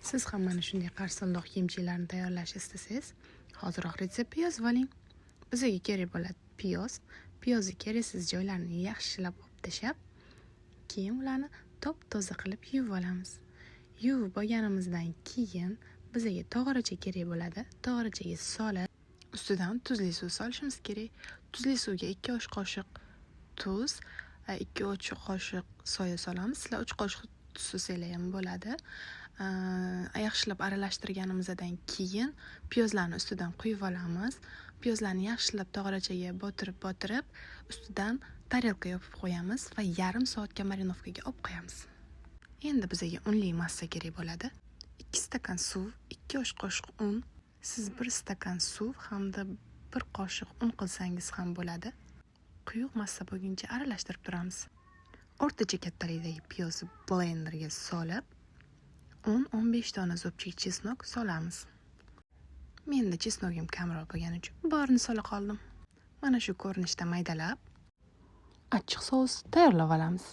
Siz ham mana shunday qarsildoq kimchilarni tayyorlashni istasangiz, hozirroq retseptni yozib oling. Bizga kerak bo'ladi piyoz. Piyozni keraksiz joylarini yaxshilab olib tashab, keyin ularni top-toza qilib yuvib olamiz. Yuvib olganimizdan keyin bizga tog'oracha kerak bo'ladi. Tog'orachaga solib, ustidan tuzli suv solishimiz kerak. Tuzli suvga 2 osh qoshiq tuz, 2 osh qoshiq soya solamiz. Sizlar 3 qoshiq tuz solsanglar ham bo'ladi. Yaxshilab aralashtirganimizdan keyin piyozlarni ustidan quyib olamiz. Piyozlarni yaxshilab tog'orachaga botirib, ustidan tarelka yopib qo'yamiz va yarim soatga marinovkaga olib qo'yamiz. Endi bizga unli massa kerak bo'ladi. 2 stakan suv, 2 osh qoshiq un. Siz 1 stakan suv hamda 1 qoshiq un qilsangiz ham bo'ladi. Quyuq massa bo'lguncha aralashtirib turamiz. O'rtacha kattalikdagi piyozni blenderga solib, 10-15 dona zobchik chesnok solamiz. Menda chesnogim kamroq bo'lgani uchun borini sola qoldim. Mana shu ko'rinishda maydalab achchiq sous tayyorlab olamiz.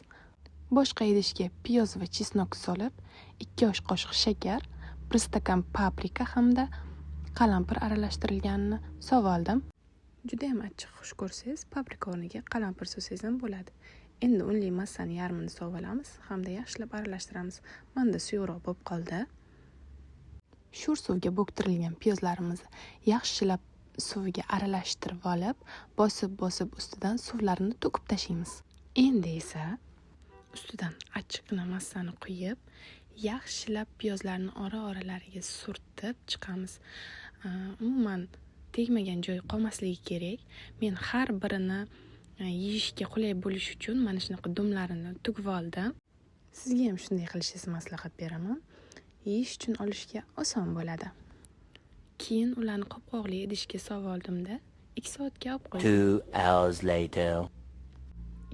Boshqa idishga piyoz va chesnok solib, 2 osh qoshiq shakar, 1 stakan paprika hamda qalampir aralashtirilganini solib oldim. Juda ham achchiq xush ko'rsangiz, paprika o'rniga qalampir solsangiz ham bo'ladi. Endi unli massani yarmini solib olamiz hamda yaxshilab aralashtiramiz. Menda suyuqroq bo'lib qoldi. Sho'r suvga bo'ktirilgan piyozlarimizni yaxshilab suvga aralashtirib olib, bosib ustidan suvlarini to'kib tashlaymiz. Endi esa ustidan achchiqgina massani quyib, yaxshilab piyozlarni oralariga surtib chiqamiz. Umuman tegmagan joyi qolmasligi kerak. Men har birini yeyishga qulay bo'lish uchun mana shunaqa dumlarini tugib oldim. Sizga ham shunday qilishingizni maslahat beraman. Yeyish uchun olishga oson bo'ladi. Keyin ularni qopqoqli idishga solib oldimda 2 soatga olib qo'ydim. 2 hours later.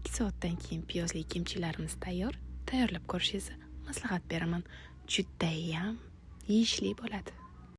2 soatdan keyin piyozli kimchilarimiz tayyor. Tayyorlab ko'rishingizni maslahat beraman. Juda ham yeyishli bo'ladi.